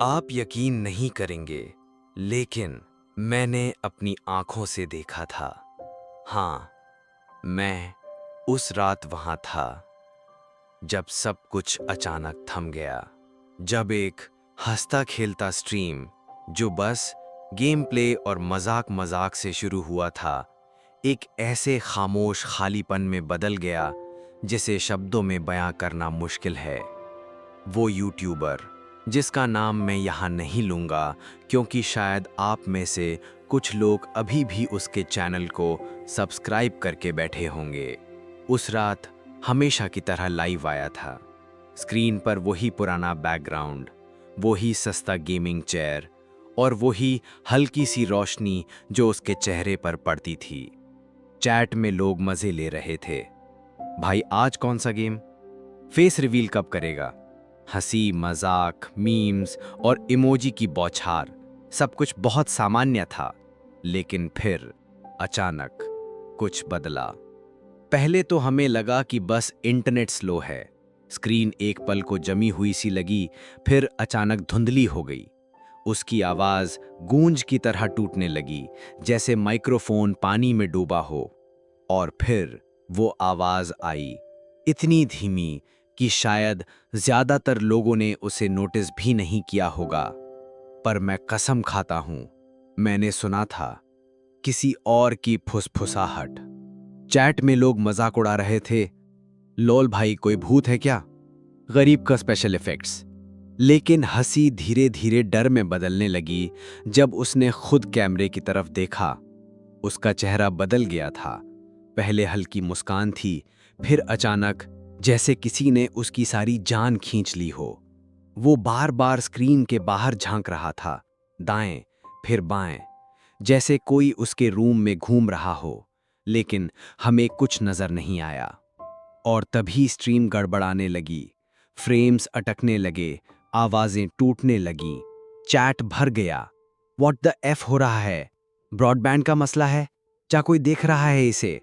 आप यकीन नहीं करेंगे, लेकिन मैंने अपनी आंखों से देखा था। हाँ, मैं उस रात वहां था जब सब कुछ अचानक थम गया। जब एक हंसता खेलता स्ट्रीम जो बस गेम प्ले और मजाक मजाक से शुरू हुआ था, एक ऐसे खामोश खालीपन में बदल गया जिसे शब्दों में बयां करना मुश्किल है। वो यूट्यूबर जिसका नाम मैं यहाँ नहीं लूँगा, क्योंकि शायद आप में से कुछ लोग अभी भी उसके चैनल को सब्सक्राइब करके बैठे होंगे, उस रात हमेशा की तरह लाइव आया था। स्क्रीन पर वही पुराना बैकग्राउंड, वही सस्ता गेमिंग चेयर और वही हल्की सी रोशनी जो उसके चेहरे पर पड़ती थी। चैट में लोग मज़े ले रहे थे। भाई आज कौन सा गेम? फेस रिवील कब करेगा? हंसी मजाक, मीम्स और इमोजी की बौछार, सब कुछ बहुत सामान्य था। लेकिन फिर अचानक कुछ बदला। पहले तो हमें लगा कि बस इंटरनेट स्लो है। स्क्रीन एक पल को जमी हुई सी लगी, फिर अचानक धुंधली हो गई। उसकी आवाज गूंज की तरह टूटने लगी, जैसे माइक्रोफोन पानी में डूबा हो। और फिर वो आवाज आई, इतनी धीमी कि शायद ज्यादातर लोगों ने उसे नोटिस भी नहीं किया होगा। पर मैं कसम खाता हूं, मैंने सुना था किसी और की फुसफुसाहट। चैट में लोग मजाक उड़ा रहे थे, लोल भाई कोई भूत है क्या, गरीब का स्पेशल इफेक्ट्स। लेकिन हंसी धीरे धीरे डर में बदलने लगी जब उसने खुद कैमरे की तरफ देखा। उसका चेहरा बदल गया था। पहले हल्की मुस्कान थी, फिर अचानक जैसे किसी ने उसकी सारी जान खींच ली हो। वो बार बार स्क्रीन के बाहर झांक रहा था, दाएं फिर बाएं, जैसे कोई उसके रूम में घूम रहा हो। लेकिन हमें कुछ नजर नहीं आया। और तभी स्ट्रीम गड़बड़ाने लगी, फ्रेम्स अटकने लगे, आवाजें टूटने लगीं, चैट भर गया। व्हाट द एफ हो रहा है? ब्रॉडबैंड का मसला है? क्या कोई देख रहा है इसे?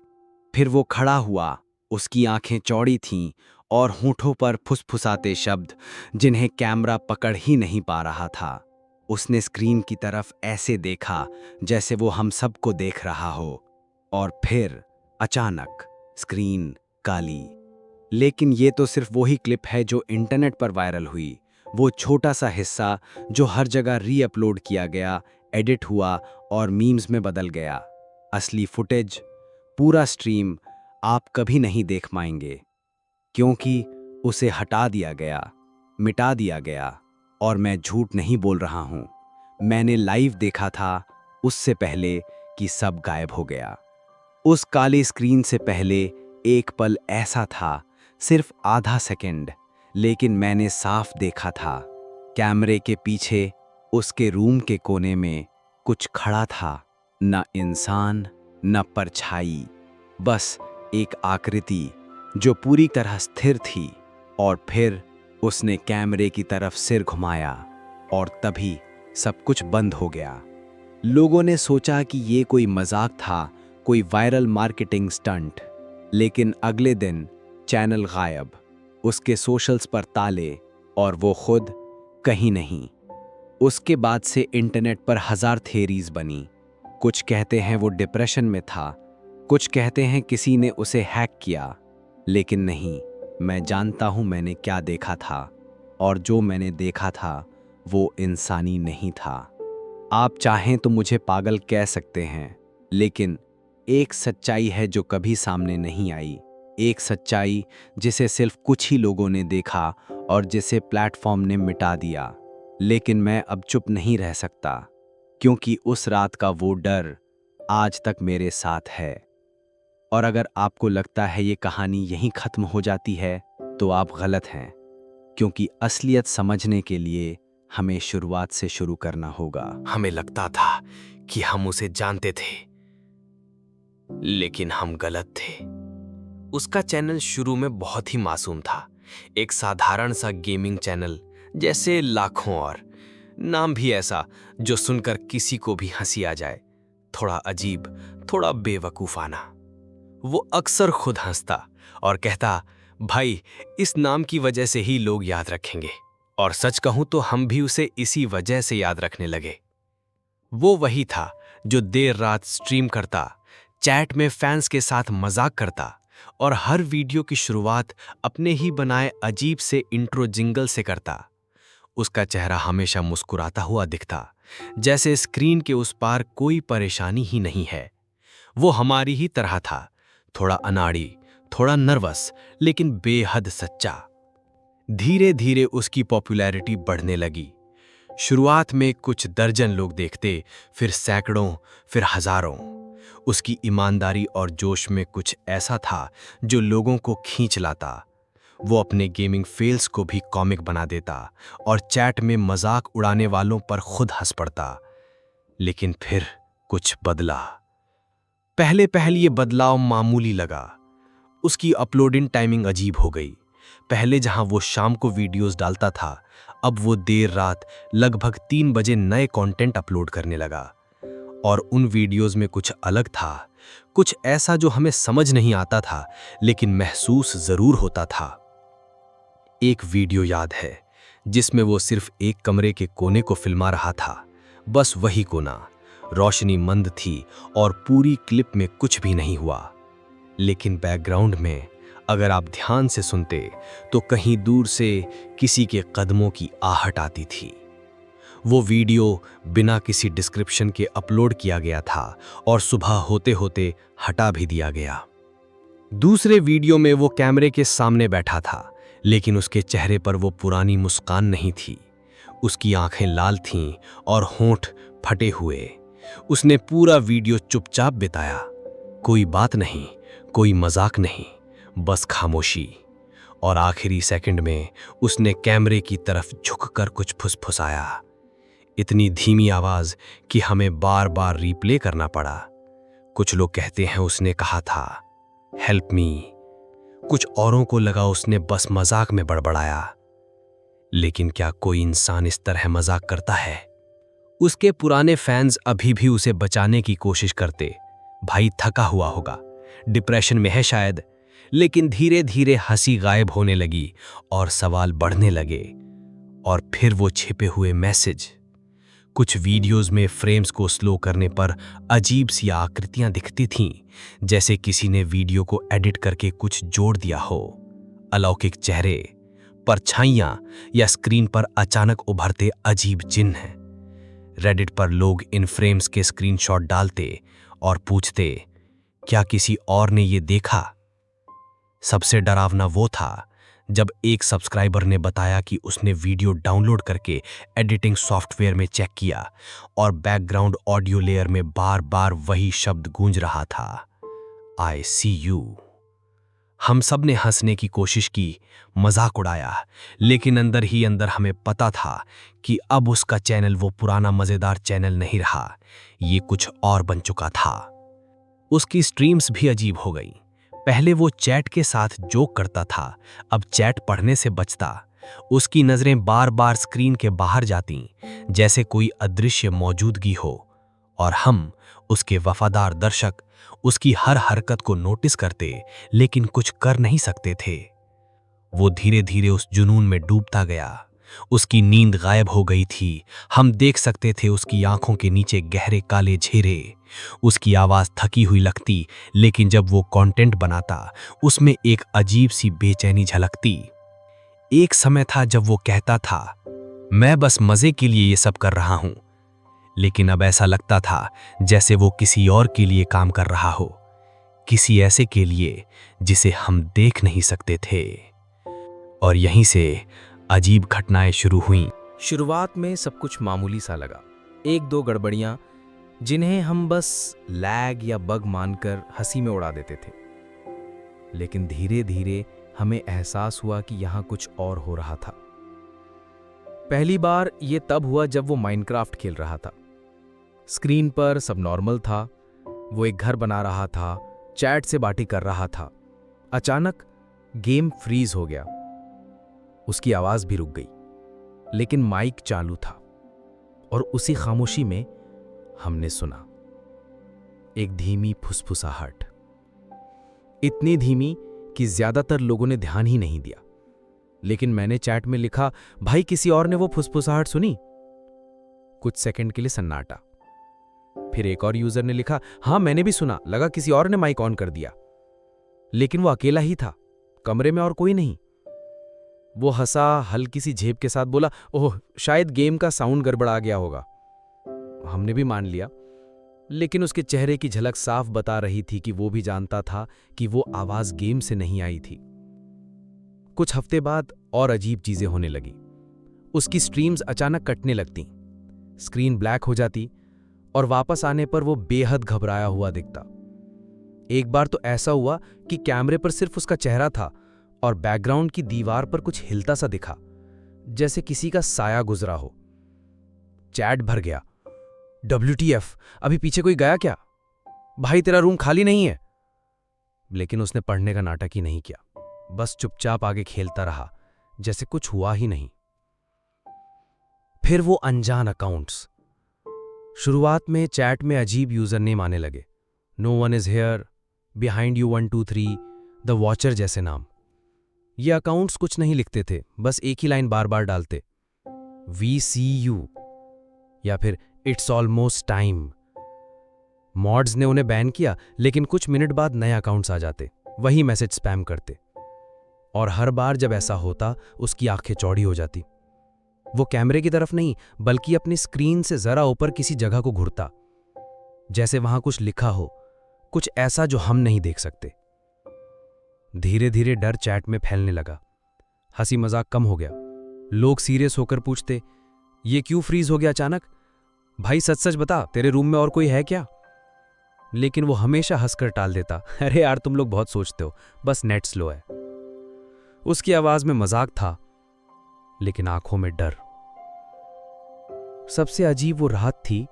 फिर वो खड़ा हुआ, उसकी आंखें चौड़ी थीं और होठों पर फुसफुसाते शब्द जिन्हें कैमरा पकड़ ही नहीं पा रहा था। उसने स्क्रीन की तरफ ऐसे देखा जैसे वो हम सबको देख रहा हो। और फिर अचानक स्क्रीन काली। लेकिन ये तो सिर्फ वही क्लिप है जो इंटरनेट पर वायरल हुई। वो छोटा सा हिस्सा जो हर जगह री-अपलोड किया गया, एडिट हुआ और मीम्स में बदल गया। असली फुटेज, पूरा स्ट्रीम आप कभी नहीं देख पाएंगे, क्योंकि उसे हटा दिया गया, मिटा दिया गया। और मैं झूठ नहीं बोल रहा हूं, मैंने लाइव देखा था, उससे पहले कि सब गायब हो गया। उस काले स्क्रीन से पहले एक पल ऐसा था, सिर्फ आधा सेकंड, लेकिन मैंने साफ देखा था। कैमरे के पीछे उसके रूम के कोने में कुछ खड़ा था, न इंसान न परछाई, बस एक आकृति जो पूरी तरह स्थिर थी। और फिर उसने कैमरे की तरफ सिर घुमाया और तभी सब कुछ बंद हो गया। लोगों ने सोचा कि ये कोई मजाक था, कोई वायरल मार्केटिंग स्टंट। लेकिन अगले दिन चैनल गायब, उसके सोशल्स पर ताले और वो खुद कहीं नहीं। उसके बाद से इंटरनेट पर हजार थेरीज बनी। कुछ कहते हैं वो डिप्रेशन में था, कुछ कहते हैं किसी ने उसे हैक किया। लेकिन नहीं, मैं जानता हूं मैंने क्या देखा था, और जो मैंने देखा था वो इंसानी नहीं था। आप चाहें तो मुझे पागल कह सकते हैं, लेकिन एक सच्चाई है जो कभी सामने नहीं आई। एक सच्चाई जिसे सिर्फ कुछ ही लोगों ने देखा और जिसे प्लेटफॉर्म ने मिटा दिया। लेकिन मैं अब चुप नहीं रह सकता, क्योंकि उस रात का वो डर आज तक मेरे साथ है। और अगर आपको लगता है ये कहानी यहीं खत्म हो जाती है, तो आप गलत हैं, क्योंकि असलियत समझने के लिए हमें शुरुआत से शुरू करना होगा। हमें लगता था कि हम उसे जानते थे, लेकिन हम गलत थे। उसका चैनल शुरू में बहुत ही मासूम था, एक साधारण सा गेमिंग चैनल जैसे लाखों और। नाम भी ऐसा जो सुनकर किसी को भी हंसी आ जाए, थोड़ा अजीब, थोड़ा बेवकूफाना। वो अक्सर खुद हंसता और कहता, भाई इस नाम की वजह से ही लोग याद रखेंगे। और सच कहूं तो हम भी उसे इसी वजह से याद रखने लगे। वो वही था जो देर रात स्ट्रीम करता, चैट में फैंस के साथ मजाक करता और हर वीडियो की शुरुआत अपने ही बनाए अजीब से इंट्रो जिंगल से करता। उसका चेहरा हमेशा मुस्कुराता हुआ दिखता, जैसे स्क्रीन के उस पार कोई परेशानी ही नहीं है। वो हमारी ही तरह था, थोड़ा अनाड़ी, थोड़ा नर्वस, लेकिन बेहद सच्चा। धीरे धीरे उसकी पॉपुलैरिटी बढ़ने लगी। शुरुआत में कुछ दर्जन लोग देखते, फिर सैकड़ों, फिर हजारों। उसकी ईमानदारी और जोश में कुछ ऐसा था जो लोगों को खींच लाता। वो अपने गेमिंग फेल्स को भी कॉमिक बना देता और चैट में मजाक उड़ाने वालों पर खुद हंस पड़ता। लेकिन फिर कुछ बदला। पहले पहले ये बदलाव मामूली लगा। उसकी अपलोडिंग टाइमिंग अजीब हो गई। पहले जहां वो शाम को वीडियोस डालता था, अब वो देर रात लगभग 3 बजे नए कंटेंट अपलोड करने लगा। और उन वीडियोस में कुछ अलग था, कुछ ऐसा जो हमें समझ नहीं आता था, लेकिन महसूस जरूर होता था। एक वीडियो याद है जिसमें वो सिर्फ एक कमरे के कोने को फिल्मा रहा था, बस वही कोना। रोशनी मंद थी और पूरी क्लिप में कुछ भी नहीं हुआ, लेकिन बैकग्राउंड में अगर आप ध्यान से सुनते तो कहीं दूर से किसी के कदमों की आहट आती थी। वो वीडियो बिना किसी डिस्क्रिप्शन के अपलोड किया गया था और सुबह होते होते हटा भी दिया गया। दूसरे वीडियो में वो कैमरे के सामने बैठा था, लेकिन उसके चेहरे पर वो पुरानी मुस्कान नहीं थी। उसकी आंखें लाल थीं और होंठ फटे हुए। उसने पूरा वीडियो चुपचाप बिताया, कोई बात नहीं, कोई मजाक नहीं, बस खामोशी। और आखिरी सेकंड में उसने कैमरे की तरफ झुककर कुछ फुसफुसाया, इतनी धीमी आवाज कि हमें बार बार रिप्ले करना पड़ा। कुछ लोग कहते हैं उसने कहा था, हेल्प मी। कुछ औरों को लगा उसने बस मजाक में बड़बड़ाया। लेकिन क्या कोई इंसान इस तरह मजाक करता है? उसके पुराने फैंस अभी भी उसे बचाने की कोशिश करते। भाई थका हुआ होगा, डिप्रेशन में है शायद। लेकिन धीरे धीरे हंसी गायब होने लगी और सवाल बढ़ने लगे। और फिर वो छिपे हुए मैसेज। कुछ वीडियोस में फ्रेम्स को स्लो करने पर अजीब सी आकृतियां दिखती थीं, जैसे किसी ने वीडियो को एडिट करके कुछ जोड़ दिया हो। अलौकिक चेहरे, परछाइयां या स्क्रीन पर अचानक उभरते अजीब चिन्ह। रेडिट पर लोग इन फ्रेम्स के स्क्रीनशॉट डालते और पूछते, क्या किसी और ने ये देखा? सबसे डरावना वो था जब एक सब्सक्राइबर ने बताया कि उसने वीडियो डाउनलोड करके एडिटिंग सॉफ्टवेयर में चेक किया और बैकग्राउंड ऑडियो लेयर में बार बार वही शब्द गूंज रहा था, आई सी यू। हम सब ने हंसने की कोशिश की, मजाक उड़ाया, लेकिन अंदर ही अंदर हमें पता था कि अब उसका चैनल वो पुराना मजेदार चैनल नहीं रहा, ये कुछ और बन चुका था। उसकी स्ट्रीम्स भी अजीब हो गई। पहले वो चैट के साथ जोक करता था, अब चैट पढ़ने से बचता। उसकी नजरें बार बार स्क्रीन के बाहर जातीं, जैसे कोई अदृश्य मौजूदगी हो। और हम, उसके वफादार दर्शक, उसकी हर हरकत को नोटिस करते, लेकिन कुछ कर नहीं सकते थे। वो धीरे धीरे उस जुनून में डूबता गया। उसकी नींद गायब हो गई थी। हम देख सकते थे उसकी आंखों के नीचे गहरे काले घेरे। उसकी आवाज थकी हुई लगती, लेकिन जब वो कंटेंट बनाता, उसमें एक अजीब सी बेचैनी झलकती। एक समय था जब वो कहता था, मैं बस मजे के लिए ये सब कर रहा हूं। लेकिन अब ऐसा लगता था जैसे वो किसी और के लिए काम कर रहा हो, किसी ऐसे के लिए जिसे हम देख नहीं सकते थे। और यहीं से अजीब घटनाएं शुरू हुईं। शुरुआत में सब कुछ मामूली सा लगा, एक दो गड़बड़ियां जिन्हें हम बस लैग या बग मानकर हंसी में उड़ा देते थे। लेकिन धीरे धीरे हमें एहसास हुआ कि यहाँ कुछ और हो रहा था। पहली बार ये तब हुआ जब वो माइनक्राफ्ट खेल रहा था। स्क्रीन पर सब नॉर्मल था, वो एक घर बना रहा था, चैट से बातें कर रहा था। अचानक गेम फ्रीज हो गया, उसकी आवाज भी रुक गई, लेकिन माइक चालू था। और उसी खामोशी में हमने सुना एक धीमी फुसफुसाहट, इतनी धीमी कि ज्यादातर लोगों ने ध्यान ही नहीं दिया। लेकिन मैंने चैट में लिखा, भाई किसी और ने वो फुसफुसाहट सुनी? कुछ सेकंड के लिए सन्नाटा। फिर एक और यूजर ने लिखा, हाँ मैंने भी सुना, लगा किसी और ने माइक ऑन कर दिया। लेकिन वो अकेला ही था, कमरे में और कोई नहीं। वो हंसा, हल्की सी झेप के साथ बोला, ओह शायद गेम का साउंड गड़बड़ा गया होगा। हमने भी मान लिया, लेकिन उसके चेहरे की झलक साफ बता रही थी कि वो भी जानता था कि वो आवाज गेम से नहीं आई थी। कुछ हफ्ते बाद और अजीब चीजें होने लगी। उसकी स्ट्रीम्स अचानक कटने लगती, स्क्रीन ब्लैक हो जाती और वापस आने पर वो बेहद घबराया हुआ दिखता। एक बार तो ऐसा हुआ कि कैमरे पर सिर्फ उसका चेहरा था और बैकग्राउंड की दीवार पर कुछ हिलता सा दिखा, जैसे किसी का साया गुजरा हो। चैट भर गया, WTF, अभी पीछे कोई गया क्या? भाई तेरा रूम खाली नहीं है? लेकिन उसने पढ़ने का नाटक ही नहीं किया, बस चुपचाप आगे खेलता रहा जैसे कुछ हुआ ही नहीं। फिर वो अनजान अकाउंट्स। शुरुआत में चैट में अजीब यूजर नेम आने लगे, no one is here, behind you 123, the watcher जैसे नाम। ये अकाउंट्स कुछ नहीं लिखते थे, बस एक ही लाइन बार बार डालते, वी सी यू या फिर इट्स ऑलमोस्ट टाइम। मॉड्स ने उन्हें बैन किया, लेकिन कुछ मिनट बाद नए अकाउंट्स आ जाते, वही मैसेज स्पैम करते। और हर बार जब ऐसा होता, उसकी आंखें चौड़ी हो जाती। वो कैमरे की तरफ नहीं, बल्कि अपनी स्क्रीन से जरा ऊपर किसी जगह को घूरता, जैसे वहां कुछ लिखा हो, कुछ ऐसा जो हम नहीं देख सकते। धीरे धीरे डर चैट में फैलने लगा। हंसी मजाक कम हो गया। लोग सीरियस होकर पूछते, ये क्यों फ्रीज हो गया अचानक? भाई सच सच बता, तेरे रूम में और कोई है क्या? लेकिन वो हमेशा हंसकर टाल देता, अरे यार तुम लोग बहुत सोचते हो, बस नेट स्लो है। उसकी आवाज में मजाक था, लेकिन आंखों में डर। सबसे अजीब वो रात थी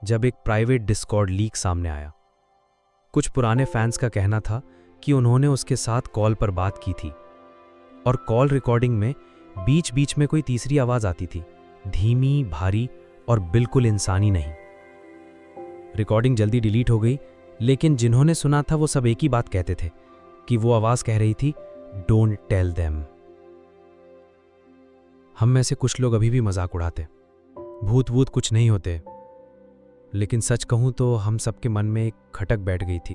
जब एक प्राइवेट डिस्कॉर्ड लीक सामने आया। कुछ पुराने फैंस का कहना था कि उन्होंने उसके साथ कॉल पर बात की थी और कॉल रिकॉर्डिंग में बीच बीच में कोई तीसरी आवाज आती थी, धीमी, भारी और बिल्कुल इंसानी नहीं। रिकॉर्डिंग जल्दी डिलीट हो गई, लेकिन जिन्होंने सुना था वो सब एक ही बात कहते थे कि वो आवाज कह रही थी, डोंट टेल देम। हम में से कुछ लोग अभी भी मजाक उड़ाते, भूत वूत कुछ नहीं होते, लेकिन सच कहूं तो हम सबके मन में एक खटक बैठ गई थी।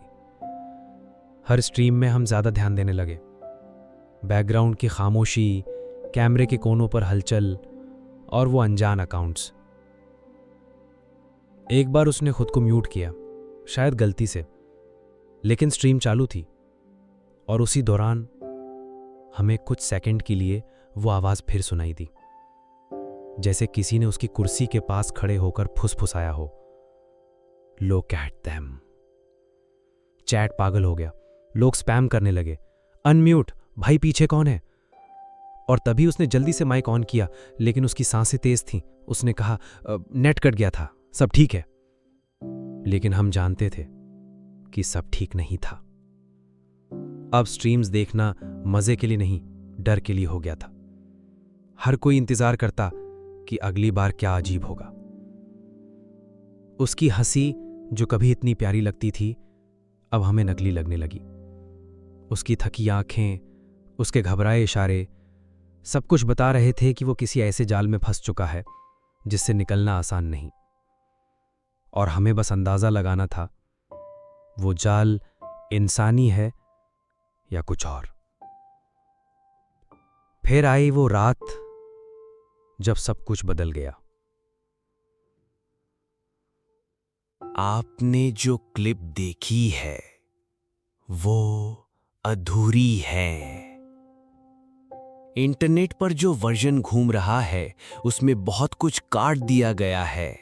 हर स्ट्रीम में हम ज्यादा ध्यान देने लगे। बैकग्राउंड की खामोशी, कैमरे के कोनों पर हलचल और वो अनजान अकाउंट्स। एक बार उसने खुद को म्यूट किया, शायद गलती से, लेकिन स्ट्रीम चालू थी और उसी दौरान हमें कुछ सेकंड के लिए वो आवाज फिर सुनाई दी, जैसे किसी ने उसकी कुर्सी के पास खड़े होकर फुसफुसाया हो, लोग कहते हैं। चैट पागल हो गया, लोग स्पैम करने लगे, अनम्यूट, भाई पीछे कौन है? और तभी उसने जल्दी से माइक ऑन किया, लेकिन उसकी सांसें तेज थीं। उसने कहा, नेट कट गया था, सब ठीक है। लेकिन हम जानते थे कि सब ठीक नहीं था। अब स्ट्रीम्स देखना मजे के लिए नहीं, डर के लिए हो गया था। हर कोई इंतजार करता कि अगली बार क्या अजीब होगा। उसकी हंसी जो कभी इतनी प्यारी लगती थी, अब हमें नकली लगने लगी। उसकी थकी आंखें, उसके घबराए इशारे, सब कुछ बता रहे थे कि वो किसी ऐसे जाल में फंस चुका है जिससे निकलना आसान नहीं। और हमें बस अंदाजा लगाना था, वो जाल इंसानी है या कुछ और। फिर आई वो रात जब सब कुछ बदल गया। आपने जो क्लिप देखी है वो अधूरी है। इंटरनेट पर जो वर्जन घूम रहा है उसमें बहुत कुछ काट दिया गया है,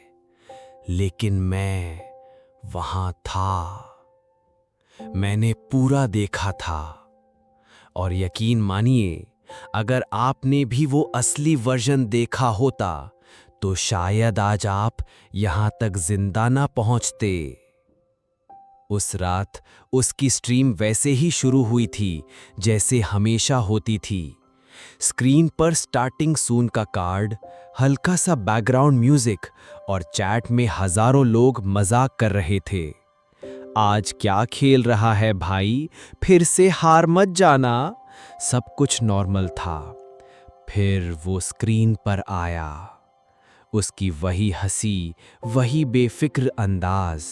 लेकिन मैं वहां था। मैंने पूरा देखा था और यकीन मानिए, अगर आपने भी वो असली वर्जन देखा होता तो शायद आज आप यहां तक जिंदा ना पहुंचते। उस रात उसकी स्ट्रीम वैसे ही शुरू हुई थी जैसे हमेशा होती थी। स्क्रीन पर स्टार्टिंग सून का कार्ड, हल्का सा बैकग्राउंड म्यूजिक और चैट में हजारों लोग मजाक कर रहे थे। आज क्या खेल रहा है भाई, फिर से हार मत जाना। सब कुछ नॉर्मल था, फिर वो स्क्रीन पर आया, उसकी वही हंसी, वही बेफिक्र अंदाज,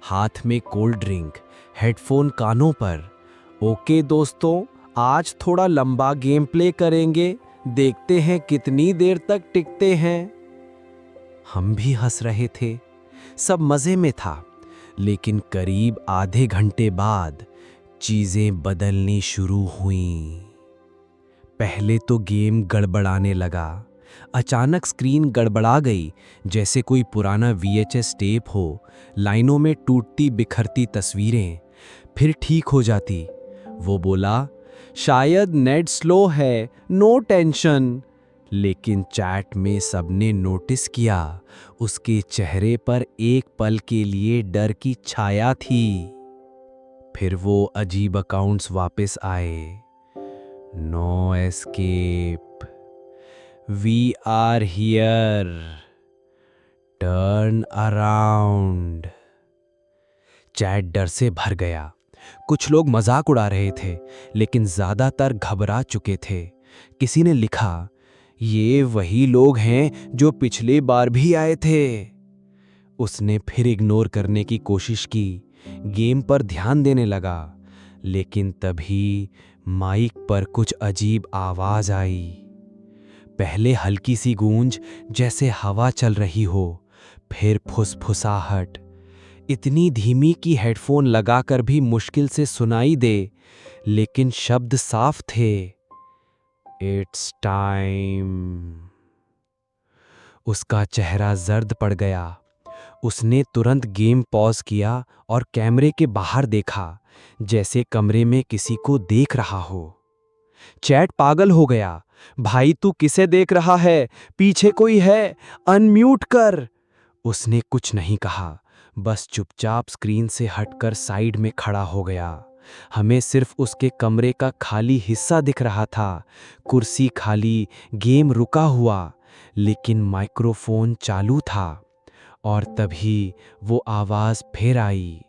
हाथ में कोल्ड ड्रिंक, हेडफोन कानों पर। ओके दोस्तों, आज थोड़ा लंबा गेम प्ले करेंगे, देखते हैं कितनी देर तक टिकते हैं। हम भी हंस रहे थे, सब मजे में था। लेकिन करीब आधे घंटे बाद चीजें बदलनी शुरू हुईं। पहले तो गेम गड़बड़ाने लगा। अचानक स्क्रीन गड़बड़ा गई, जैसे कोई पुराना VHS टेप हो। लाइनों में टूटती बिखरती तस्वीरें, फिर ठीक हो जाती। वो बोला, शायद नेट स्लो है, नो टेंशन। लेकिन चैट में सबने नोटिस किया, उसके चेहरे पर एक पल के लिए डर की छाया थी। फिर वो अजीब अकाउंट्स वापस आए। No escape, we are here, turn around. Chat डर से भर गया। कुछ लोग मजाक उड़ा रहे थे, लेकिन ज्यादातर घबरा चुके थे। किसी ने लिखा, ये वही लोग हैं जो पिछली बार भी आए थे। उसने फिर इग्नोर करने की कोशिश की, गेम पर ध्यान देने लगा। लेकिन तभी माइक पर कुछ अजीब आवाज आई। पहले हल्की सी गूंज, जैसे हवा चल रही हो, फिर फुसफुसाहट, इतनी धीमी कि हेडफोन लगाकर भी मुश्किल से सुनाई दे, लेकिन शब्द साफ थे। It's time. उसका चेहरा जर्द पड़ गया। उसने तुरंत गेम पॉज किया और कैमरे के बाहर देखा, जैसे कमरे में किसी को देख रहा हो। चैट पागल हो गया। भाई तू किसे देख रहा है? पीछे कोई है, अनम्यूट कर। उसने कुछ नहीं कहा, बस चुपचाप स्क्रीन से हटकर साइड में खड़ा हो गया। हमें सिर्फ उसके कमरे का खाली हिस्सा दिख रहा था, कुर्सी खाली, गेम रुका हुआ, लेकिन माइक्रोफोन चालू था। और तभी वो आवाज फिर आई।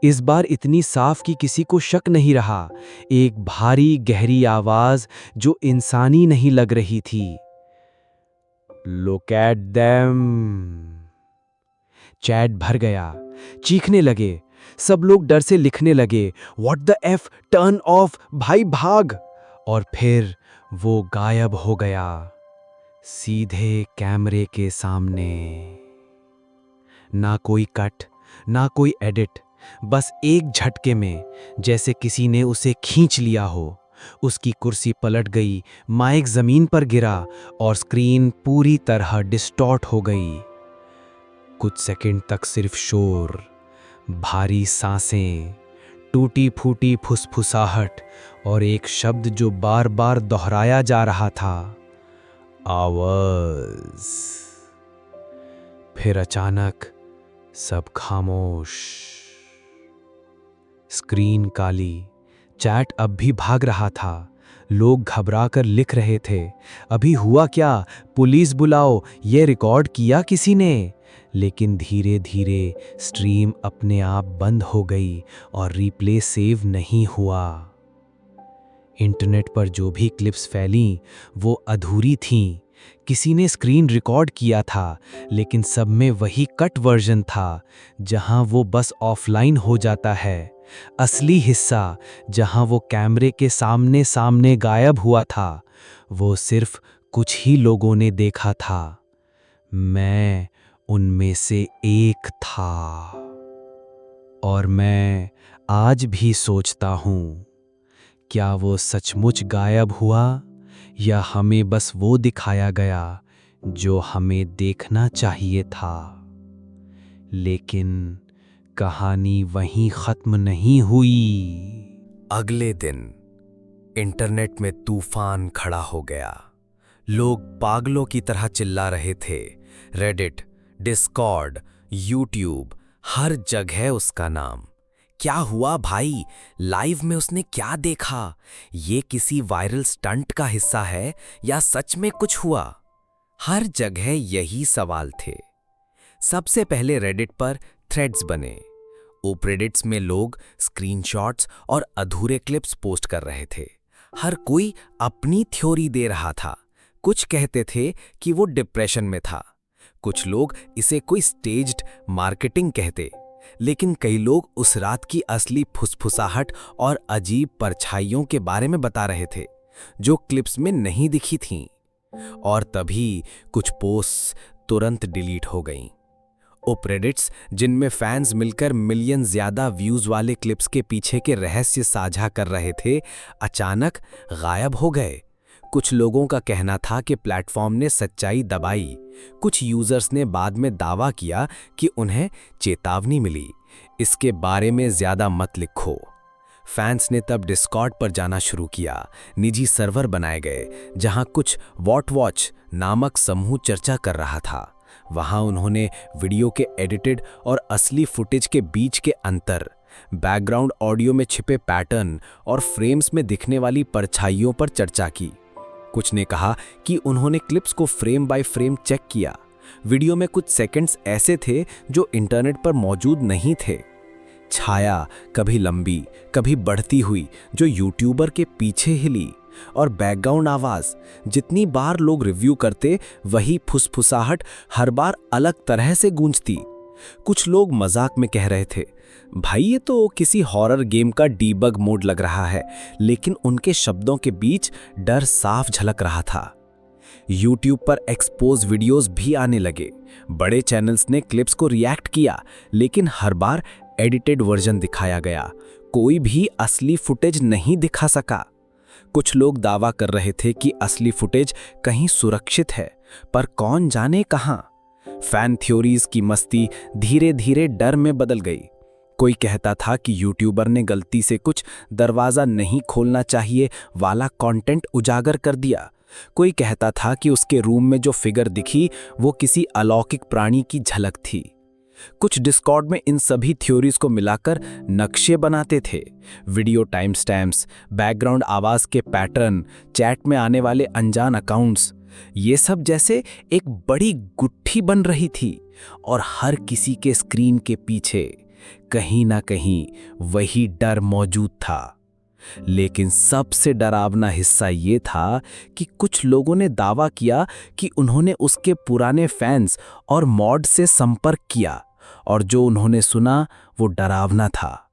इस बार इतनी साफ कि किसी को शक नहीं रहा। एक भारी गहरी आवाज जो इंसानी नहीं लग रही थी। Look at them. चैट भर गया। चीखने लगे। सब लोग डर से लिखने लगे, what the F, turn off, भाई भाग। और फिर वो गायब हो गया, सीधे कैमरे के सामने। ना कोई कट, ना कोई एडिट, बस एक झटके में, जैसे किसी ने उसे खींच लिया हो। उसकी कुर्सी पलट गई, माइक जमीन पर गिरा और स्क्रीन पूरी तरह डिस्टॉर्ट हो गई। कुछ सेकंड तक सिर्फ शोर, भारी सांसें, टूटी फूटी फुसफुसाहट और एक शब्द जो बार बार दोहराया जा रहा था, आवाज। फिर अचानक सब खामोश। स्क्रीन काली। चैट अब भी भाग रहा था। लोग घबराकर लिख रहे थे, अभी हुआ क्या, पुलिस बुलाओ, ये रिकॉर्ड किया किसी ने। लेकिन धीरे धीरे स्ट्रीम अपने आप बंद हो गई और रिप्ले सेव नहीं हुआ। इंटरनेट पर जो भी क्लिप्स फैलीं वो अधूरी थीं। किसी ने स्क्रीन रिकॉर्ड किया था, लेकिन सब में वही कट वर्जन था, जहां वो बस ऑफलाइन हो जाता है। असली हिस्सा, जहां वो कैमरे के सामने सामने गायब हुआ था, वो सिर्फ कुछ ही लोगों ने देखा था। मैं उनमें से एक था। और मैं आज भी सोचता हूं, क्या वो सचमुच गायब हुआ या हमें बस वो दिखाया गया जो हमें देखना चाहिए था। लेकिन कहानी वहीं खत्म नहीं हुई। अगले दिन इंटरनेट में तूफान खड़ा हो गया। लोग पागलों की तरह चिल्ला रहे थे। रेडिट, डिस्कॉर्ड, यूट्यूब, हर जगह उसका नाम। क्या हुआ भाई? लाइव में उसने क्या देखा? ये किसी वायरल स्टंट का हिस्सा है या सच में कुछ हुआ? हर जगह यही सवाल थे। सबसे पहले रेडिट पर थ्रेड्स बने। ओप्रेडिट्स में लोग स्क्रीनशॉट्स और अधूरे क्लिप्स पोस्ट कर रहे थे। हर कोई अपनी थ्योरी दे रहा था। कुछ कहते थे कि वो डिप्रेशन में था, कुछ लोग इसे कोई स्टेज्ड मार्केटिंग कहते, लेकिन कई लोग उस रात की असली फुसफुसाहट और अजीब परछाइयों के बारे में बता रहे थे जो क्लिप्स में नहीं दिखी थीं। और तभी कुछ पोस्ट्स तुरंत डिलीट हो गईं। उपरेडिट्स जिनमें फैंस मिलकर मिलियन ज्यादा व्यूज वाले क्लिप्स के पीछे के रहस्य साझा कर रहे थे, अचानक गायब हो गए। कुछ लोगों का कहना था कि प्लेटफॉर्म ने सच्चाई दबाई, कुछ यूजर्स ने बाद में दावा किया कि उन्हें चेतावनी मिली, इसके बारे में ज्यादा मत लिखो। फैंस ने तब डिस्कॉर्ड पर जाना शुरू किया, निजी सर्वर बनाए गए जहां कुछ वॉच नामक समूह चर्चा कर रहा था। वहां उन्होंने वीडियो के एडिटेड और असली फुटेज के बीच के अंतर, बैकग्राउंड ऑडियो में छिपे पैटर्न और फ्रेम्स में दिखने वाली परछाइयों पर चर्चा की। कुछ ने कहा कि उन्होंने क्लिप्स को फ्रेम बाय फ्रेम चेक किया। वीडियो में कुछ सेकंड्स ऐसे थे जो इंटरनेट पर मौजूद नहीं थे। छाया कभी लंबी, कभी बढ़ती हुई जो यूट्यूबर के पीछे हिली, और बैकग्राउंड आवाज, जितनी बार लोग रिव्यू करते वही फुसफुसाहट हर बार अलग तरह से गूंजती। कुछ लोग मजाक में कह रहे थे, भाई ये तो किसी हॉरर गेम का डीबग मोड लग रहा है, लेकिन उनके शब्दों के बीच डर साफ झलक रहा था। यूट्यूब पर एक्सपोज वीडियोस भी आने लगे। बड़े चैनल्स ने क्लिप्स को रिएक्ट किया, लेकिन हर बार एडिटेड वर्जन दिखाया गया, कोई भी असली फुटेज नहीं दिखा सका। कुछ लोग दावा कर रहे थे कि असली फुटेज कहीं सुरक्षित है, पर कौन जाने कहां। फैन थ्योरीज की मस्ती धीरे धीरे डर में बदल गई। कोई कहता था कि यूट्यूबर ने गलती से कुछ दरवाजा नहीं खोलना चाहिए वाला कंटेंट उजागर कर दिया। कोई कहता था कि उसके रूम में जो फिगर दिखी वो किसी अलौकिक प्राणी की झलक थी। कुछ डिस्कॉर्ड में इन सभी थ्योरीज को मिलाकर नक्शे बनाते थे। वीडियो टाइम स्टैम्प्स, बैकग्राउंड आवाज के पैटर्न, चैट में आने वाले अनजान अकाउंट्स, ये सब जैसे एक बड़ी गुत्थी बन रही थी, और हर किसी के स्क्रीन के पीछे कहीं ना कहीं वही डर मौजूद था। लेकिन सबसे डरावना हिस्सा ये था कि कुछ लोगों ने दावा किया कि उन्होंने उसके पुराने फैंस और मॉड से संपर्क किया, और जो उन्होंने सुना वो डरावना था।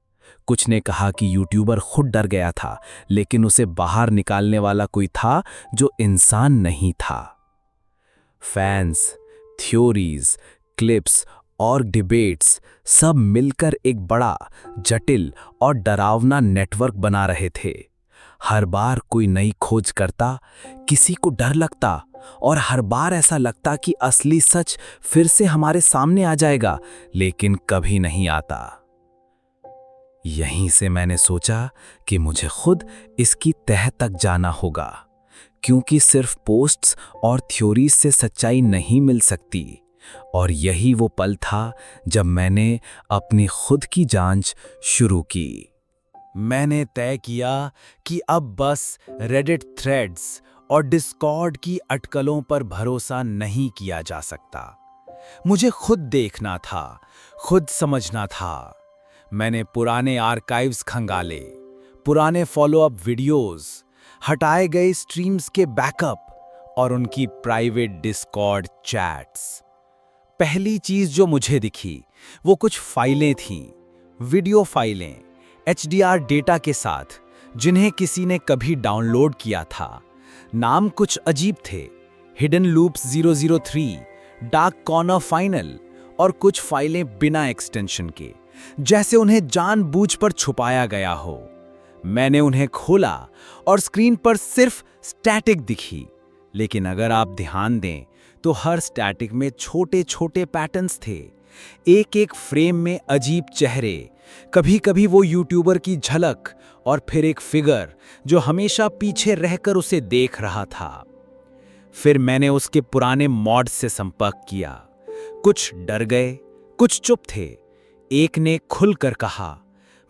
कुछ ने कहा कि यूट्यूबर खुद डर गया था, लेकिन उसे बाहर निकालने वाला कोई था जो इंसान नहीं था। फैंस, थ्योरीज, क्लिप्स और डिबेट्स सब मिलकर एक बड़ा, जटिल और डरावना नेटवर्क बना रहे थे। हर बार कोई नई खोज करता, किसी को डर लगता, और हर बार ऐसा लगता कि असली सच फिर से हमारे सामने आ जाएगा, लेकिन कभी नहीं आता। यहीं से मैंने सोचा कि मुझे खुद इसकी तह तक जाना होगा, क्योंकि सिर्फ पोस्ट्स और थ्योरीज से सच्चाई नहीं मिल सकती। और यही वो पल था जब मैंने अपनी खुद की जांच शुरू की। मैंने तय किया कि अब बस रेडिट थ्रेड्स और डिस्कॉर्ड की अटकलों पर भरोसा नहीं किया जा सकता। मुझे खुद देखना था, खुद समझना था। मैंने पुराने आर्काइव्स खंगाले, पुराने फॉलोअप वीडियोस, हटाए गए स्ट्रीम्स के बैकअप और उनकी प्राइवेट डिस्कॉर्ड चैट्स। पहली चीज जो मुझे दिखी वो कुछ फाइलें थीं, वीडियो फाइलें, HDR डेटा के साथ, जिन्हें किसी ने कभी डाउनलोड किया था। नाम कुछ अजीब थे, hidden loops 003, dark corner final, और कुछ फाइलें बिना एक्सटेंशन के, जैसे उन्हें जानबूझ पर छुपाया गया हो। मैंने उन्हें खोला और स्क्रीन पर सिर्फ स्टैटिक दिखी, लेकिन अगर आप ध्यान दें तो हर स्टैटिक में छोटे छोटे पैटर्न्स थे। एक एक फ्रेम में अजीब चेहरे, कभी कभी वो यूट्यूबर की झलक, और फिर एक फिगर जो हमेशा पीछे रहकर उसे देख रहा था। फिर मैंने उसके पुराने मॉड्स से संपर्क किया। कुछ डर गए, कुछ चुप थे। एक ने खुलकर कहा,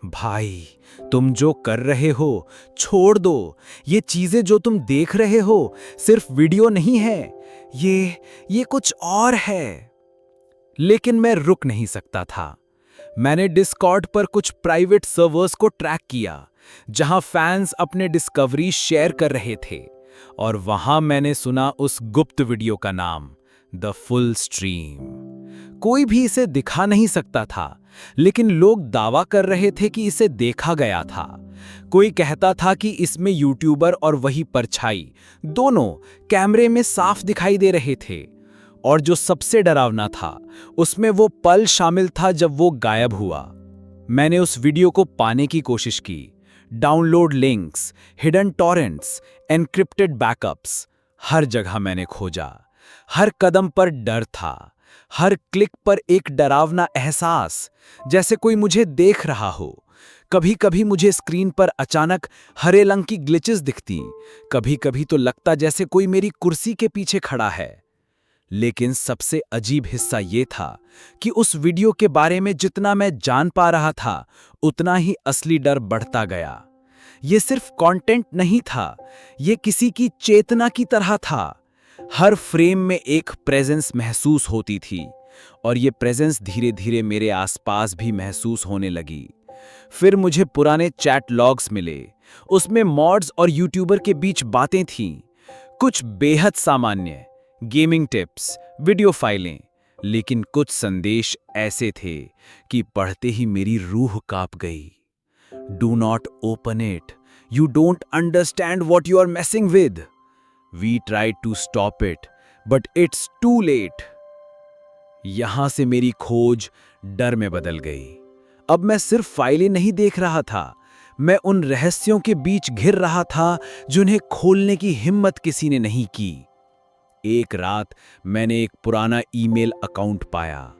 भाई तुम जो कर रहे हो छोड़ दो, ये चीजें जो तुम देख रहे हो सिर्फ वीडियो नहीं है, ये कुछ और है। लेकिन मैं रुक नहीं सकता था। मैंने डिस्कॉर्ड पर कुछ प्राइवेट सर्वर्स को ट्रैक किया, जहां फैंस अपने डिस्कवरी शेयर कर रहे थे। और वहां मैंने सुना उस गुप्त वीडियो का नाम, द फुल स्ट्रीम। कोई भी इसे दिखा नहीं सकता था, लेकिन लोग दावा कर रहे थे कि इसे देखा गया था। कोई कहता था कि इसमें यूट्यूबर और वही परछाई दोनों कैमरे में साफ दिखाई दे रहे थे। और जो सबसे डरावना था, उसमें वो पल शामिल था जब वो गायब हुआ। मैंने उस वीडियो को पाने की कोशिश की। Download links, hidden torrents, encrypted backups, हर जगह मैंने खोजा। हर कदम पर डर था, हर क्लिक पर एक डरावना एहसास, जैसे कोई मुझे देख रहा हो। कभी-कभी मुझे स्क्रीन पर अचानक हरे रंग की ग्लिचेस दिखती, कभी-कभी तो लगता जैसे कोई मेरी कुर्सी के पीछे खड़ा है। लेकिन सबसे अजीब हिस्सा ये था कि उस वीडियो के बारे में जितना मैं जान पा रहा था, उतना ही असली डर बढ़ता गया। ये सिर्फ कंटेंट नहीं था, ये किसी की चेतना की तरह था। हर फ्रेम में एक प्रेजेंस महसूस होती थी, और ये प्रेजेंस धीरे-धीरे मेरे आसपास भी महसूस होने लगी। फिर मुझे पुराने चैट लॉग्स मिले। उसमें मॉड्स और यूट्यूबर के बीच बातें थीं, कुछ बेहद सामान्य, गेमिंग टिप्स, वीडियो फाइलें, लेकिन कुछ संदेश ऐसे थे कि पढ़ते ही मेरी रूह कांप गई। Do not open it, you don't understand what you are messing with. We tried to stop it, but it's too late. यहां से मेरी खोज डर में बदल गई। अब मैं सिर्फ फाइलें नहीं देख रहा था, मैं उन रहस्यों के बीच घिर रहा था जिन्हें खोलने की हिम्मत किसी ने नहीं की। एक रात मैंने एक पुराना ईमेल अकाउंट पाया।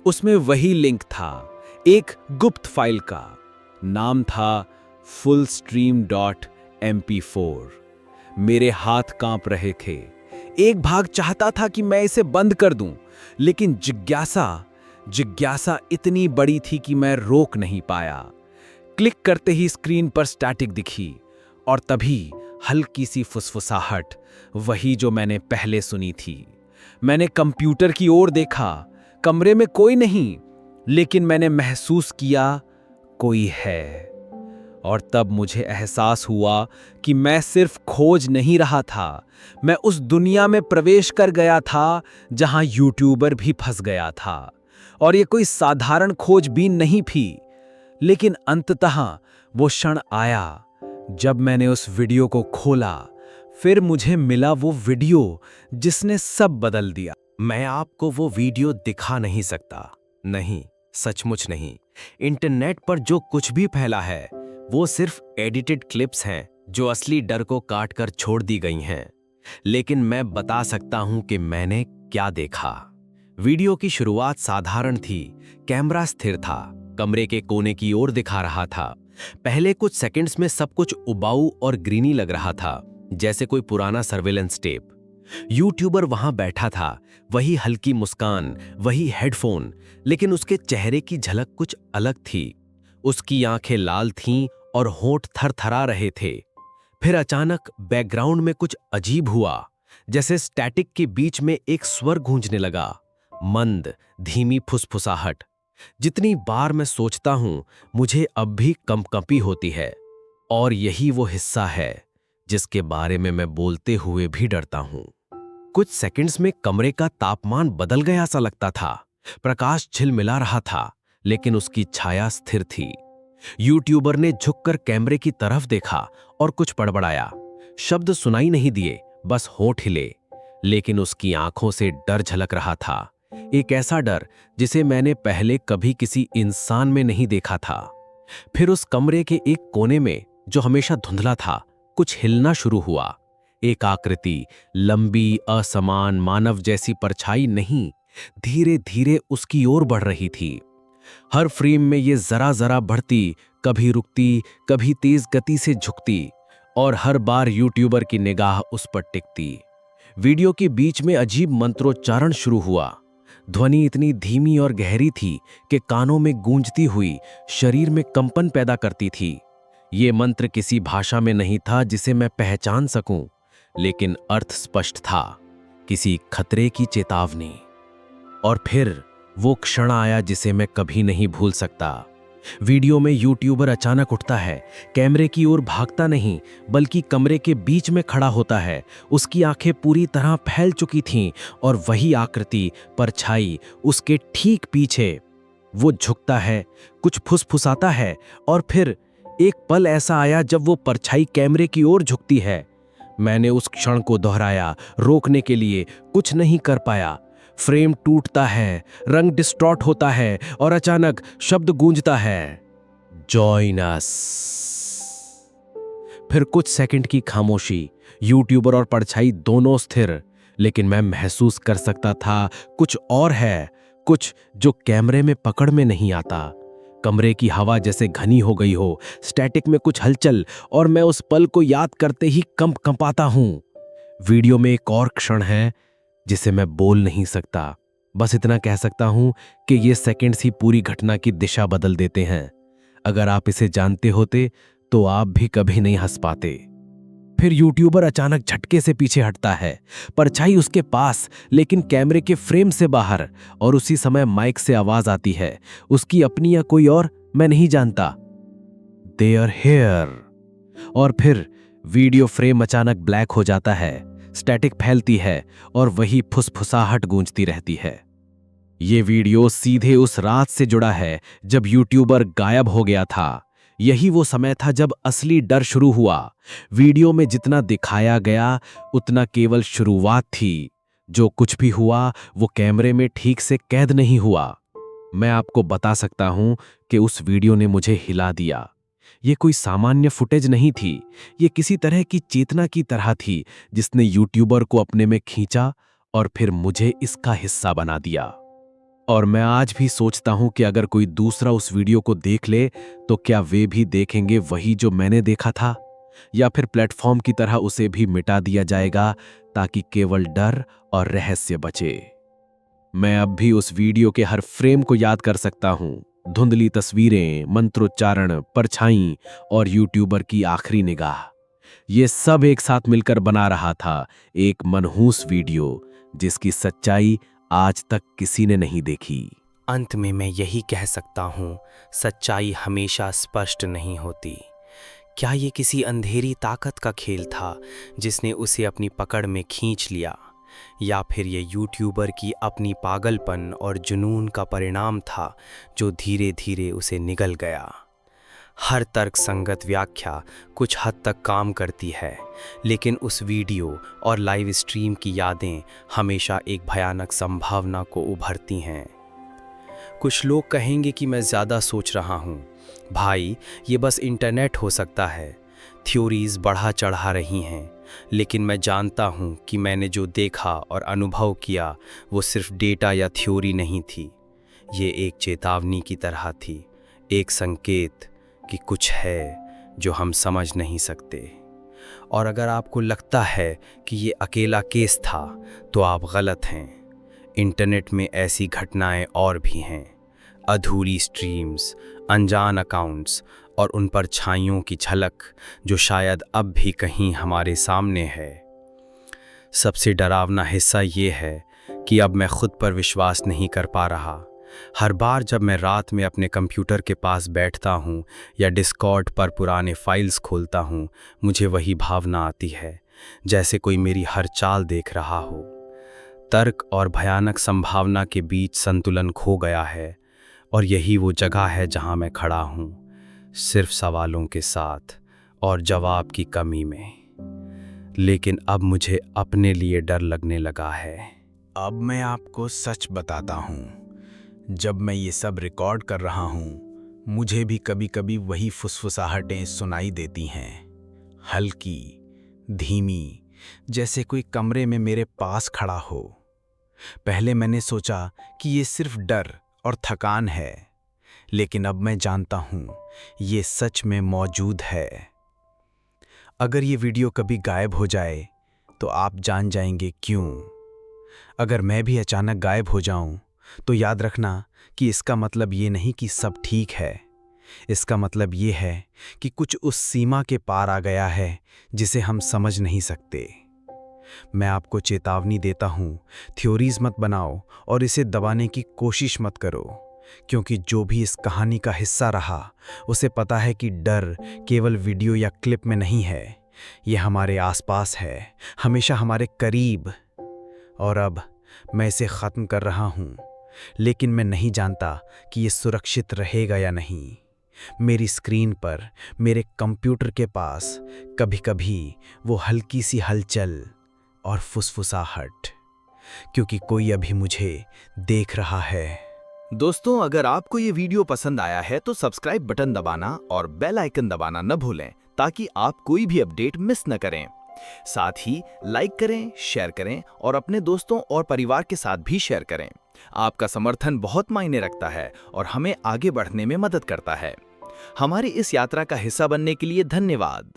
उसमें वही लिंक था, एक गुप्त फाइल का। नाम था fullstream.mp4। मेरे हाथ कांप रहे थे। एक भाग चाहता था कि मैं इसे बंद कर दूं, लेकिन जिज्ञासा इतनी बड़ी थी कि मैं रोक नहीं पाया। क्लिक करते ही स्क्रीन पर स्टैटिक दिखी, और तभी हल्की सी फुसफुसाहट, वही जो मैंने पहले सुनी थी। मैंने कंप्यूटर की ओर देखा। कमरे में कोई नहीं, लेकिन मैंने महसूस किया कोई है। और तब मुझे एहसास हुआ कि मैं सिर्फ खोज नहीं रहा था, मैं उस दुनिया में प्रवेश कर गया था जहां यूट्यूबर भी फंस गया था। और ये कोई साधारण खोजबीन नहीं थी। लेकिन अंततः वो क्षण आया जब मैंने उस वीडियो को खोला। फिर मुझे मिला वो वीडियो जिसने सब बदल दिया। मैं आपको वो वीडियो दिखा नहीं सकता, नहीं, सचमुच नहीं। इंटरनेट पर जो कुछ भी फैला है वो सिर्फ एडिटेड क्लिप्स हैं जो असली डर को काट कर छोड़ दी गई हैं। लेकिन मैं बता सकता हूं कि मैंने क्या देखा। वीडियो की शुरुआत साधारण थी। कैमरा स्थिर था, कमरे के कोने की ओर दिखा रहा था। पहले कुछ सेकंड्स में सब कुछ उबाऊ और ग्रीनी लग रहा था, जैसे कोई पुराना सर्वेलेंस टेप। यूट्यूबर वहां बैठा था, वही हल्की मुस्कान, वही हेडफोन, लेकिन उसके चेहरे की झलक कुछ अलग थी। उसकी आंखें लाल थीं और होंठ थरथरा रहे थे। फिर अचानक बैकग्राउंड में कुछ अजीब हुआ, जैसे स्टैटिक के बीच में एक स्वर गूंजने लगा, मंद, धीमी फुसफुसाहट। जितनी बार मैं सोचता हूं, मुझे अब भी कंपकंपी होती है। और यही वो हिस्सा है जिसके बारे में मैं बोलते हुए भी डरता हूं। कुछ सेकंड्स में कमरे का तापमान बदल गया सा लगता था। प्रकाश झिलमिला रहा था, लेकिन उसकी छाया स्थिर थी। यूट्यूबर ने झुककर कैमरे की तरफ देखा और कुछ बड़बड़ाया। शब्द सुनाई नहीं दिए, बस होंठ हिले। लेकिन उसकी आंखों से डर झलक रहा था, एक ऐसा डर जिसे मैंने पहले कभी किसी इंसान में नहीं देखा था। फिर उस कमरे के एक कोने में, जो हमेशा धुंधला था, कुछ हिलना शुरू हुआ। एक आकृति, लंबी, असमान, मानव जैसी परछाई नहीं, धीरे धीरे उसकी ओर बढ़ रही थी। हर फ्रेम में ये जरा जरा बढ़ती, कभी रुकती, कभी तेज गति से झुकती, और हर बार यूट्यूबर की निगाह उस पर टिकती। वीडियो के बीच में अजीब मंत्रोच्चारण शुरू हुआ। ध्वनि इतनी धीमी और गहरी थी कि कानों में गूंजती हुई शरीर में कंपन पैदा करती थी। ये मंत्र किसी भाषा में नहीं था जिसे मैं पहचान सकूं, लेकिन अर्थ स्पष्ट था, किसी खतरे की चेतावनी। और फिर वो क्षण आया जिसे मैं कभी नहीं भूल सकता। वीडियो में यूट्यूबर अचानक उठता है, कैमरे की ओर भागता नहीं बल्कि कमरे के बीच में खड़ा होता है। उसकी आंखें पूरी तरह फैल चुकी थीं और वही आकृति, परछाई उसके ठीक पीछे। वो झुकता है, कुछ फुसफुसाता है और फिर एक पल ऐसा आया जब वो परछाई कैमरे की ओर झुकती है। मैंने उस क्षण को दोहराया, रोकने के लिए कुछ नहीं कर पाया। फ्रेम टूटता है, रंग डिस्टॉर्ट होता है और अचानक शब्द गूंजता है, जॉइन अस। फिर कुछ सेकंड की खामोशी, यूट्यूबर और परछाई दोनों स्थिर, लेकिन मैं महसूस कर सकता था कुछ और है, कुछ जो कैमरे में पकड़ में नहीं आता। कमरे की हवा जैसे घनी हो गई हो, स्टैटिक में कुछ हलचल, और मैं उस पल को याद करते ही कंपाता हूं। वीडियो में एक और क्षण है जिसे मैं बोल नहीं सकता, बस इतना कह सकता हूं कि ये सेकंड्स ही पूरी घटना की दिशा बदल देते हैं। अगर आप इसे जानते होते तो आप भी कभी नहीं हंस पाते। फिर यूट्यूबर अचानक झटके से पीछे हटता है, परछाई उसके पास लेकिन कैमरे के फ्रेम से बाहर, और उसी समय माइक से आवाज आती है, उसकी अपनी या कोई और, मैं नहीं जानता। They are here. और फिर वीडियो फ्रेम अचानक ब्लैक हो जाता है, स्टैटिक फैलती है और वही फुसफुसाहट गूंजती रहती है। ये वीडियो सीधे उस रात से जुड़ा है जब यूट्यूबर गायब हो गया था। यही वो समय था जब असली डर शुरू हुआ। वीडियो में जितना दिखाया गया उतना केवल शुरुआत थी। जो कुछ भी हुआ वो कैमरे में ठीक से कैद नहीं हुआ। मैं आपको बता सकता हूं कि उस वीडियो ने मुझे हिला दिया। ये कोई सामान्य फुटेज नहीं थी, ये किसी तरह की चेतना की तरह थी जिसने यूट्यूबर को अपने में खींचा और फिर मुझे इसका हिस्सा बना दिया। और मैं आज भी सोचता हूं कि अगर कोई दूसरा उस वीडियो को देख ले तो क्या वे भी देखेंगे वही जो मैंने देखा था, या फिर प्लेटफॉर्म की तरह उसे भी मिटा दिया जाएगा ताकि केवल डर और रहस्य बचे। मैं अब भी उस वीडियो के हर फ्रेम को याद कर सकता हूं, धुंधली तस्वीरें, मंत्रोच्चारण, परछाई और यूट्यूबर की आखिरी निगाह। ये सब एक साथ मिलकर बना रहा था एक मनहूस वीडियो जिसकी सच्चाई आज तक किसी ने नहीं देखी। अंत में मैं यही कह सकता हूँ, सच्चाई हमेशा स्पष्ट नहीं होती। क्या ये किसी अंधेरी ताकत का खेल था जिसने उसे अपनी पकड़ में खींच लिया, या फिर ये यूट्यूबर की अपनी पागलपन और जुनून का परिणाम था जो धीरे धीरे उसे निगल गया। हर तर्क संगत व्याख्या कुछ हद तक काम करती है, लेकिन उस वीडियो और लाइव स्ट्रीम की यादें हमेशा एक भयानक संभावना को उभरती हैं। कुछ लोग कहेंगे कि मैं ज़्यादा सोच रहा हूँ। भाई, ये बस इंटरनेट हो सकता है, थ्योरीज बढ़ा चढ़ा रही हैं, लेकिन मैं जानता हूँ कि मैंने जो देखा और अनुभव किया वो सिर्फ डेटा या थ्योरी नहीं थी। ये एक चेतावनी की तरह थी, एक संकेत कि कुछ है जो हम समझ नहीं सकते। और अगर आपको लगता है कि ये अकेला केस था तो आप गलत हैं। इंटरनेट में ऐसी घटनाएं और भी हैं, अधूरी स्ट्रीम्स, अनजान अकाउंट्स और उन पर छाइयों की झलक जो शायद अब भी कहीं हमारे सामने है। सबसे डरावना हिस्सा ये है कि अब मैं खुद पर विश्वास नहीं कर पा रहा। हर बार जब मैं रात में अपने कंप्यूटर के पास बैठता हूँ या डिस्कॉर्ड पर पुराने फाइल्स खोलता हूँ, मुझे वही भावना आती है जैसे कोई मेरी हर चाल देख रहा हो। तर्क और भयानक संभावना के बीच संतुलन खो गया है, और यही वो जगह है जहाँ मैं खड़ा हूँ, सिर्फ सवालों के साथ और जवाब की कमी में। लेकिन अब मुझे अपने लिए डर लगने लगा है। अब मैं आपको सच बताता हूँ, जब मैं ये सब रिकॉर्ड कर रहा हूँ मुझे भी कभी कभी वही फुसफुसाहटें सुनाई देती हैं, हल्की, धीमी, जैसे कोई कमरे में मेरे पास खड़ा हो। पहले मैंने सोचा कि ये सिर्फ डर और थकान है, लेकिन अब मैं जानता हूँ ये सच में मौजूद है। अगर ये वीडियो कभी गायब हो जाए तो आप जान जाएंगे क्यों। अगर मैं भी अचानक गायब हो जाऊं तो याद रखना कि इसका मतलब ये नहीं कि सब ठीक है। इसका मतलब ये है कि कुछ उस सीमा के पार आ गया है जिसे हम समझ नहीं सकते। मैं आपको चेतावनी देता हूँ, थ्योरीज मत बनाओ और इसे दबाने की कोशिश मत करो। क्योंकि जो भी इस कहानी का हिस्सा रहा उसे पता है कि डर केवल वीडियो या क्लिप में नहीं है, ये हमारे आसपास है, हमेशा हमारे करीब। और अब मैं इसे ख़त्म कर रहा हूँ, लेकिन मैं नहीं जानता कि ये सुरक्षित रहेगा या नहीं। मेरी स्क्रीन पर, मेरे कंप्यूटर के पास कभी-कभी वो हल्की सी हलचल और फुसफुसाहट, क्योंकि कोई अभी मुझे देख रहा है। दोस्तों, अगर आपको ये वीडियो पसंद आया है तो सब्सक्राइब बटन दबाना और बेल आइकन दबाना न भूलें, ताकि आप कोई भी अपडेट मिस न करें। साथ ही लाइक करें, शेयर करें और अपने दोस्तों और परिवार के साथ भी शेयर करें। आपका समर्थन बहुत मायने रखता है और हमें आगे बढ़ने में मदद करता है। हमारी इस यात्रा का हिस्सा बनने के लिए धन्यवाद।